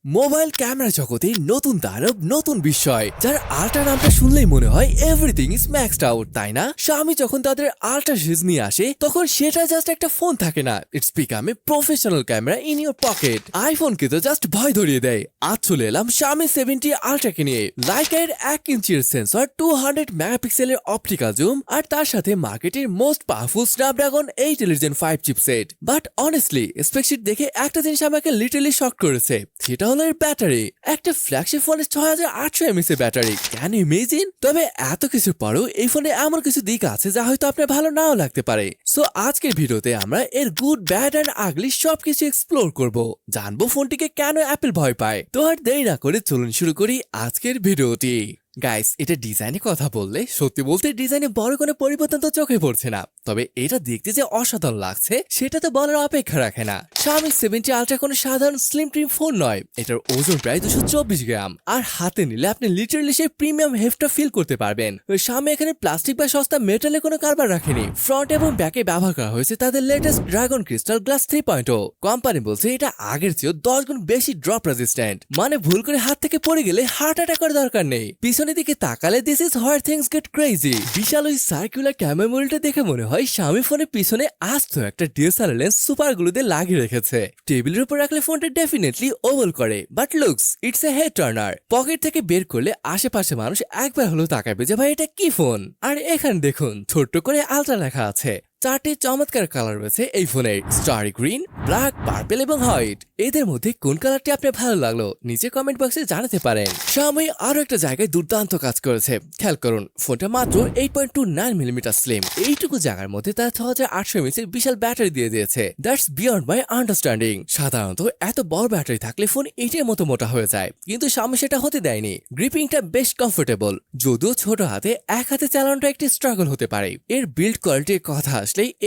Mobile camera জগতে নতুন দানব নতুন বিষয় যার আল্ট্রা নামটা শুনলেই মনে হয় এভরিথিং ইজ ম্যাক্সড আউট, তাই না? Xiaomi যখন তাদের আল্ট্রা সিরিজ নিয়ে আসে তখন সেটা জাস্ট একটা ফোন থাকে না, it's become a professional camera in your pocket. আইফোনকে তো জাস্ট ভয় ধরিয়ে দেয়। আজ চলে এলাম Xiaomi 70 আল্ট্রাকে নিয়ে। লাইকার 1 ইঞ্চির সেন্সর, 200 মেগাপিক্সেলের অপটিক্যাল জুম আর তার সাথে মার্কেটের most powerful Snapdragon 8 Gen 5 chipset. But honestly spec sheet দেখে একটা জিনিস আমাকে লিটারালি শক করেছে, সেটা হলো এর ব্যাটারি। একটা ফ্ল্যাগশিপ ফোনের 6800 mAh এর ব্যাটারি, ক্যান ইউ ইমেজিন? তবে এত কিছুর পরেও এই ফোনে এমন কিছু দিক আছে যা হয়তো আপনার ভালো নাও লাগতে পারে। সো আজকের ভিডিওতে আমরা এর গুড, ব্যাড এন্ড আগলি সবকিছু এক্সপ্লোর করব, জানবো ফোনটিকে কেন অ্যাপল ভয় পায়। তো আর দেরি না করে চলুন শুরু করি আজকের ভিডিওটি। গাইস, এটা ডিজাইনে কথা বললে সত্যি বলতে ডিজাইনে বড় কোনো পরিবর্তন তো চোখে পড়ছে না, তবে এটা দেখতে যে অসাধারণ লাগছে সেটা তো বলার অপেক্ষা রাখে না। Xiaomi 70 আল্ট্রা কোনো সাধারণ স্লিম ট্রিম ফোন নয়, এটার ওজন প্রায় 224 গ্রাম, আর হাতে নিলে আপনি লিটারালি সেই প্রিমিয়াম হেফটা ফিল করতে পারবেন। Xiaomi এখানে প্লাস্টিক বা সস্তা মেটালে কোনো কারবার রাখেনি। ফ্রন্ট এবং ব্যাকে ব্যবহার করা হয়েছে তাদের latest dragon crystal glass 3.0। Company বলছে এটা আগের চেয়েও 10 গুণ বেশি ড্রপ রেজিস্ট্যান্ট, মানে ভুল করে হাত থেকে পড়ে গেলে হার্ট অ্যাটাক করার দরকার নেই। পিছনের দিকে তাকালে this is where things get crazy. বিশাল ওই সার্কুলার ক্যামেরা মডেলটা দেখে মনে হয় Xiaomi ফোনের পিছনে আস্ত একটা ডিএসএলআর লেন্স সুপার গ্লু দিয়ে লাগিয়ে রেখেছে। টেবিলের উপর রাখলে ফোনটা ডেফিনেটলি ওভাল করে, but looks it's a head Turner. Pocket থেকে বের করলে আশেপাশে মানুষ একবার হলেও তাকাবে যে ভাই এটা কি ফোন। আর এখানে দেখুন ছোট্ট করে আলট্রা লেখা আছে। 4টি চমৎকার কালার রয়েছে এই ফোনের, স্টারি গ্রিন, ব্ল্যাক, পার্পল এবং হোয়াইট। এদের মধ্যে কোন কালারটি আপনার ভালো লাগলো নিচে কমেন্ট বক্সে জানাতে পারেন। Xiaomi আরো একটা জায়গায় দুর্দান্ত কাজ করেছে, খেয়াল করুন। ফোনটা মাত্র 8.29 মিলিমিটার স্লিম, এইটুকু জায়গার মধ্যে তার 6800 mAh এর বিশাল ব্যাটারি দিয়ে দিয়েছে। That's beyond my understanding. সাধারণত এত বড় ব্যাটারি থাকলে ফোন এটার মতো মোটা হয়ে যায়, কিন্তু Xiaomi সেটা হতে দেয়নি। গ্রিপিংটা বেশ কমফোর্টেবল, যদিও ছোট হাতে এক হাতে চালানোটা একটি স্ট্রাগল হতে পারে। এর বিল্ড কোয়ালিটির কথা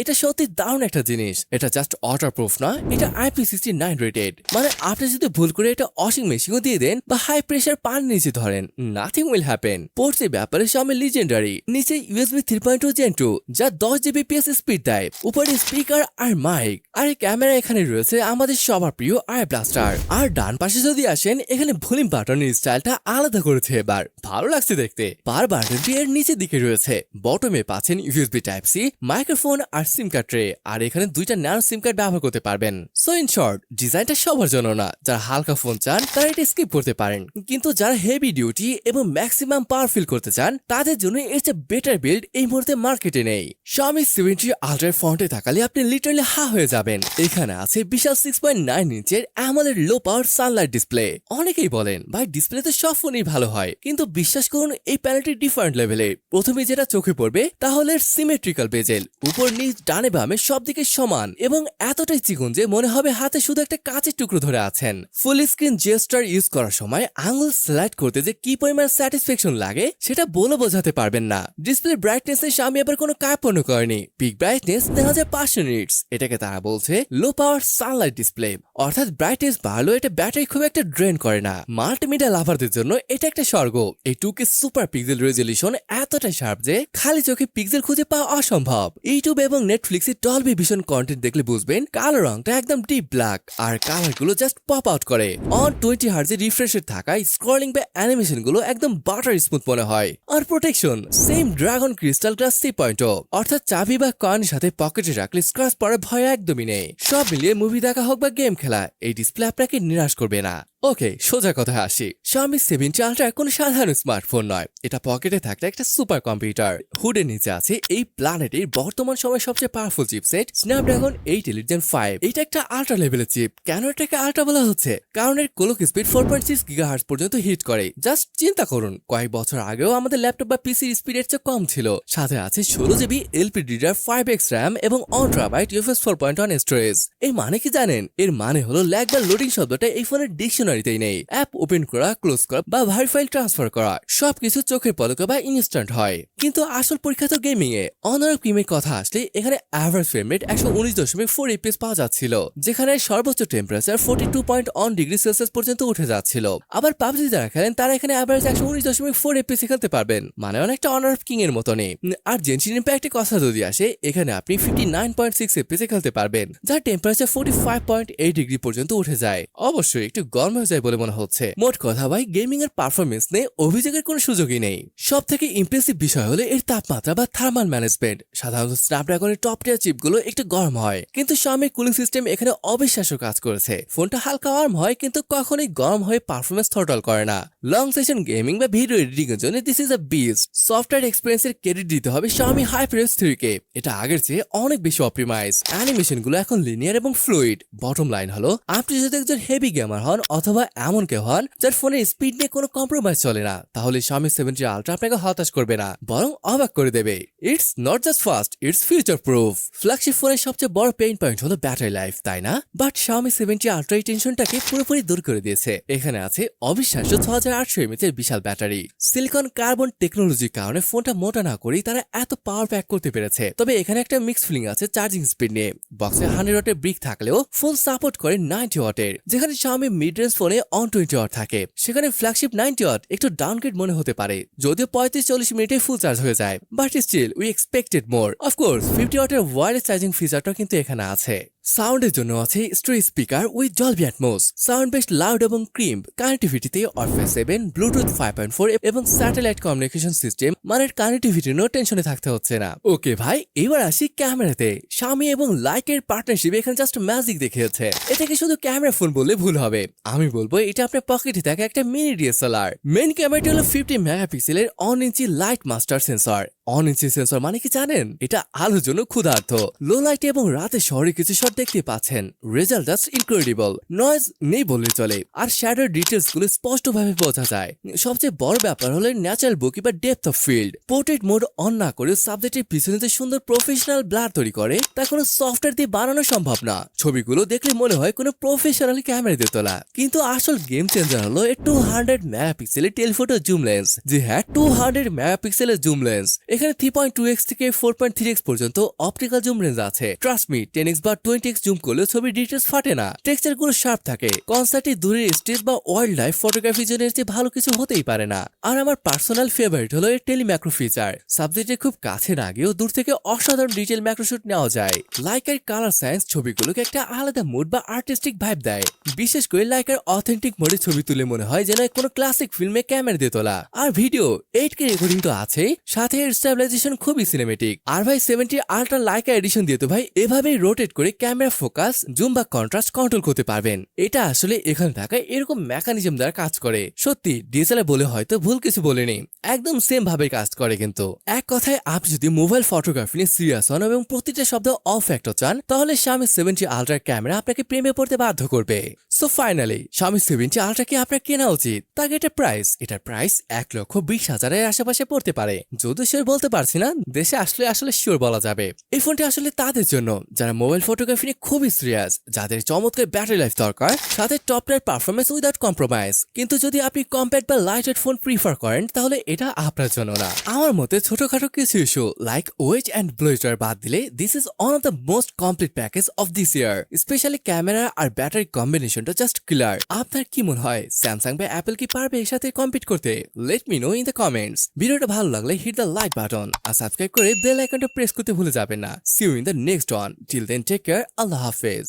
এটা সত্যি দারুণ একটা জিনিস। এটা জাস্ট ওয়াটারপ্রুফ না, এটা IP69 রেটেড, মানে আপনি যদি ভুল করে এটা ওয়াশিং মেশিনও দিয়ে দেন বা হাই প্রেসার পানি নিচে ধরেন, নাথিং উইল হ্যাপেন। পোর্টসের ব্যাপারে Xiaomi লিজেন্ডারি। নিচে USB 3.2 Gen 2 যা 10 Gbps স্পিড দেয়, উপরে স্পিকার আর মাইক, আর ক্যামেরা এখানে রয়েছে আমাদের সবার প্রিয় আই ব্লাস্টার। আর ডান পাশে যদি আসেন, এখানে ভলিউম বাটনের স্টাইলটা আলাদা করেছে, এবার ভালো লাগছে দেখতে। পার বাটনটি এর নিচের দিকে রয়েছে, বটমে পাচ্ছেন USB Type-C, মাইক্রোফোন আর সিম কার্ড ট্রে, আর এখানে দুইটা ন্যানো সিম কার্ড ব্যবহার করতে পারবেন। সো ইন শর্ট, ডিজাইনটা সবার জন্য না। যারা হালকা ফোন চান তারা এটা স্কিপ করতে পারেন, কিন্তু যারা হেভি ডিউটি এবং ম্যাক্সিমাম পাওয়ার ফিল করতে চান তাদের জন্য এর চেয়ে বেটার বিল্ড এই মুহূর্তে মার্কেটে নেই। Xiaomi 70 আল্ট্রার ফ্রন্টে তাকালে আপনি লিটারালি হা হয়ে যাবেন। এখানে আছে বিশাল 6.9 ইঞ্চের AMOLED লো পাওয়ার সানলাইট ডিসপ্লে। অনেকেই বলেন ভাই ডিসপ্লেতে সব ফোনই ভালো হয়, কিন্তু বিশ্বাস করুন এই প্যানেলটি ডিফারেন্ট লেভেলের। প্রথমে যেটা চোখে পড়বে তা হলো সিমেট্রিক্যাল বেজেল, উপর নিচ ডানে বামে সব দিকে সমান এবং এতটাই চিকন যে মনে হবে হাতে শুধু একটা কাঁচের টুকরো ধরে আছেন। ফুল স্ক্রিন জেস্টার ইউজ করার সময় আঙুল স্লাইড করতে যে কি পরিমাণ স্যাটিসফ্যাকশন লাগে সেটা বলে বোঝাতে পারবেন না। ডিসপ্লে ব্রাইটনেসে Xiaomi আবার কোনো কার্পণ্য করেনি। পিক ব্রাইটনেস 3500 নিটস, এটাকে তারা বলছে লো পাওয়ার সানলাইট ডিসপ্লে, অর্থাৎ ব্রাইটনেস বাড়লেও এটা ব্যাটারি খুব একটা ড্রেন করে না। মাল্টিমিডিয়া লাভারদের জন্য এটা একটা স্বর্গ। এই 2K সুপার পিক্সেল রেজলিউশন এতটাই শার্প যে খালি চোখে পিক্সেল খুঁজে পাওয়া অসম্ভব। ইউটিউব এবং নেটফ্লিক্সে ডলবি ভিশন কন্টেন্ট দেখলে বুঝবেন কালো রংটা একদম ডিপ ব্ল্যাক, আর কালারগুলো জাস্ট পপ আউট করে। অন 20 হার্জের রিফ্রেশের থাকায় স্ক্রলিং বা অ্যানিমেশন গুলো একদম বাটার স্মুথ মনে হয়। আর protection same dragon crystal glass 3.0, অর্থাৎ চাবি বা কয়েনের সাথে পকেটে রাখলে স্ক্র্যাচ পড়ার ভয় একদমই নেই। সব মিলিয়ে মুভি দেখা হোক বা গেম খেলা, এই ডিসপ্লে আপনাকে নিরাশ করবে না। ওকে, সোজা কথা আসি। Xiaomi 70 আল্ট্রা কোনো সাধারণ স্মার্টফোন নয়, এটা পকেটে থাকলে একটা সুপার কম্পিউটার। হুডের নিচে আছে এই প্ল্যানেটের বর্তমান সময় সবচেয়ে পাওয়ারফুল চিপসেট স্ন্যাপড্রাগন 8 Gen 5। এটা একটা আল্ট্রা লেভেলের চিপ। কেন এটাকে আল্ট্রা বলা হচ্ছে? কারণ এর ক্লক স্পিড 4.6 GHz পর্যন্ত হিট করে। জাস্ট চিন্তা করুন, কয়েক বছর আগেও আমাদের ল্যাপটপ বা পিসির স্পিডের চেয়ে কম ছিল। সাথে আছে 16 GB LPDDR 5X RAM এবং 1 TB UFS 4.1 স্টোরেজ। এই মানে কি জানেন? এর মানে হলো ল্যাগ বা লোডিং শব্দটা এই ফোনের ডিকশনারিতেই নেই। অ্যাপ ওপেন করা, ক্লোজ করা বা ভারি ফাইল ট্রান্সফার করা সবকিছু চোখের পলকে বা ইনস্ট্যান্ট হয়। কিন্তু আসল পরীক্ষা তো গেমিং এ। অনার গেমের কথা আসলে এখানে অ্যাভারেজ ফ্রেম রেট 119.4 FPS পাওয়া যাচ্ছিল, যেখানে সর্বোচ্চ টেম্পারেচার 42.1 ডিগ্রি সেলসিয়াস পর্যন্ত উঠে যাচ্ছিল। আবার পাবজি যারা খেলেন তারা এখানে অ্যাভারেজ 119.4 FPS খেলতে পারবেন, মানে অনেকটা অনার কিং এর মতনই। আর জেনশিন ইম্প্যাক্টের কথা যদি আসে, এখানে আপনি 59.6 FPS খেলতে পারবেন, যার টেম্পারেচার 45.8 ডিগ্রি পর্যন্ত উঠে যায়। অবশ্যই একটু গরম হয়ে যায় বলে মনে হচ্ছে। মোট কথা ভাই, গেমিং এর পারফরমেন্স নিয়ে অভিযোগের কোনো সুযোগই নেই। সব থেকে ইমপ্রেসিভ বিষয় হলো এর তাপমাত্রা বা থার্মাল ম্যানেজমেন্ট। সাধারণত স্ন্যাপড্রাগনের টপ টিয়ার চিপগুলো একটু গরম হয়, কিন্তু Xiaomi কুলিং সিস্টেম এখানে অবিশ্বাস্য কাজ করেছে। ফোনটা হালকা ওয়ার্ম হয় কিন্তু কখনোই গরম হয়ে পারফরমেন্স থ্রটল করে না। লং সেশন গেমিং বা ভিডিও এডিটিং এর জন্য this is a beast. Software এক্সপেরিয়েন্সের ক্রেডিট দিতে হবে Xiaomi HyperX 3 কে। এটা আগের চেয়ে অনেক বেশি অপটিমাইজ। অ্যানিমেশন গুলো এখন লিনিয়ার এবং ফ্লুইড। বটম লাইন হলো, আপনি যদি একজন হেভি গেমার হন অথবা এমন কেউ হন যার ফোনের স্পিড নিয়ে কোনো কম্প্রোমাইজ চলে না, তাহলে Xiaomi 70 Ultra আপনাকে হতাশ করবে না, বরং অবাক করে দেবে। It's not just fast, it's future proof. Flagship ফোনের সবচেয়ে বড় পেইন পয়েন্ট হলো ব্যাটারি লাইফ, তাই না? বাট Xiaomi 70 Ultra এই টেনশনটাকে পুরোপুরি দূর করে দিয়েছে। এখানে আছে অবিশ্বাস্য 6800 mAh এর বিশাল ব্যাটারি। সিলিকন কার্বন টেকনোলজির কারণে ফোনটা মোটা না করেই তারা এত পাওয়ার প্যাক করতে পেরেছে। তবে এখানে একটা মিক্স ফিলিং আছে চার্জিং স্পিড নিয়ে। বক্সে 100 ওয়াটের ব্রিক থাকলেও ফোন সাপোর্ট করে 90 ওয়াটের। যেখানে Xiaomi মিড রেঞ্জ ফোনে 120 ওয়াট থাকে, সেখানে ফ্ল্যাগশিপ 90 ওয়াট একটু ডাউনগ্রেড মনে হতে পারে, যদিও 35-40 মিনিটে ফুল চার্জ হয়ে যায়। But still we expected more. Of course 50 ওয়াটের ওয়্যারলেস চার্জিং ফিচারটা কিন্তু এখানে আছে। সাউন্ডের জন্য আছে stereo speaker with Dolby atoms, sound best loud এবং ক্রিম। কানেক্টিভিটিতে অরফেস 7, ব্লুটুথ 5.4 এবং স্যাটেলাইট কমিউনিকেশন সিস্টেম, মানে কানেক্টিভিটি নিয়েও টেনশনে থাকতে হচ্ছে না। ওকে ভাই, এবার আসি ক্যামেরাতে। Xiaomi এবং লাইকের পার্টনারশিপ এখানে জাস্ট ম্যাজিক দেখিয়েছে। এটাকে শুধু ক্যামেরা ফোন বললে ভুল হবে। আমি বলবো এটা আপনার পকেটে থাকা একটা মিনি ডিএসএলআর। মেইন ক্যামেরাটি হলো 50 মেগাপিক্সেলের 1 ইঞ্চি লাইট মাস্টার সেন্সর। 1 ইঞ্চি সেন্সর মানে কি জানেন? এটা আলোর জন্য ক্ষুধার্ত। লো লাইটে এবং রাতে শহরে কিছু শট দেখতে পাচ্ছেন। Result just incredible. নয়েজ নেই বললে চলে, আর শ্যাডোর ডিটেলস গুলো স্পষ্টভাবে বোঝা যায়। সবচেয়ে বড় ব্যাপার হলো ন্যাচারাল বুকি বা depth of field. Portrait mode on না করে সাবজেক্টের পিছনে যে সুন্দর প্রফেশনাল ব্লার তৈরি করে তা কোনো সফটওয়্যার দিয়ে বানানো সম্ভব না। ছবিগুলো দেখলে মনে হয় কোনো প্রফেশনাল ক্যামেরা দিয়ে তোলা। কিন্তু আসল গেম চেঞ্জার হলো 200 মেগাপিক্সেলের টেলিফোটো জুম লেন্স। জি হ্যাঁ, 200 মেগাপিক্সেলের জুম লেন্স। এখানে 3.2x থেকে 4.3x পর্যন্ত অপটিক্যাল জুম রেঞ্জ আছে। ট্রাস্ট মি, 10x বা 20x জুম করলেও ছবির ডিটেলস ফাটে না। টেক্সচার গুলো শার্প থাকে। কনসার্টে দূরের স্টেজ বা ওয়াইল্ড লাইফ ফটোগ্রাফির জন্য এর চেয়ে ভালো কিছু হতেই পারে না। আর আমার পার্সোনাল ফেভারিট হলো এর টেলিম্যাক্রো ফিচার। সাবজেক্টের খুব কাছে না গিয়েও দূর থেকে অসাধারণ ডিটেল ম্যাক্রোশুট নেওয়া যায়। লাইকার কালার সায়েন্স ছবিগুলোকে একটা আলাদা মুড বা আর্টিস্টিক ভাইব দেয়। বিশেষ করে লাইকার অথেন্টিক মোডে ছবি তুলে মনে হয় যেন কোনো ক্লাসিক ফিল্মে ক্যামেরা দিয়ে তোলা। আর ভিডিও 8K রেকর্ডিং তো আছেই, সাথে এর স্টেবিলাইজেশন খুবই সিনেমেটিক। আর ভাই 70 আল্ট্রা লাইকা এডিশন দিয়ে তো ভাই এভাবেই রোটেট করে ক্যামেরা ফোকাস, জুম বা কন্ট্রাস্ট কন্ট্রোল করতে পারবেন। এটা আসলে এখানে থাকা এরকম মেকানিজম দ্বারা কাজ করে। সত্যি ডিএসএলআর বলে হয়তো ভুল কিছু বলেনি, একদম সেম ভাবে কাজ করে। কিন্তু এক কথায়, আপনি যদি মোবাইল ফটোগ্রাফি নিয়ে সিরিয়াস হন এবং প্রতিটা শব্দ অফ ফ্যাক্টর চান, তাহলে Xiaomi 70 আল্ট্রার ক্যামেরা আপনাকে প্রেমে পড়তে বাধ্য করবে। সো ফাইনালি Xiaomi 70 আল্ট্রা কি আপনার কেনা উচিত? টার্গেটের প্রাইস, এটার প্রাইস 1,20,000-এর আশেপাশে পড়তে পারে। যদিও শিওর বলতে পারছি না, দেশে আসলে শিওর বলা যাবে। এই ফোনটি আসলে তাদের জন্য যারা মোবাইল ফটোগ্রাফি নিয়ে খুবই সিরিয়াস, যাদের চমৎকার ব্যাটারি লাইফ দরকার, সাথে top tyre performance without compromise. কিন্তু যদি আপনি কম্প্যাক্ট বা লাইট ওয়েট ফোন প্রিফার করেন, তাহলে এটা আপনার জন্য না। আমার মতে ছোটখাটো কিছু ইস্যু লাইক ওয়েট অ্যান্ড ব্লোইটার বাদ দিলে this is one of the most complete package of this year. Specially camera আর ব্যাটারি কম্বিনেশনটা জাস্ট কিলার। আপনার কি মনে হয় স্যামসাং বা অ্যাপল কি পারবে এর সাথে কম্পিট করতে? Let me know in the comments. ভিডিওটা ভালো লাগলে হিট দ্য লাইক বাটন আর সাবস্ক্রাইব করে বেল আইকনটা প্রেস করতে ভুলে যাবেন না। See you in the next one. Till then take care. আল্লাহ হাফেজ।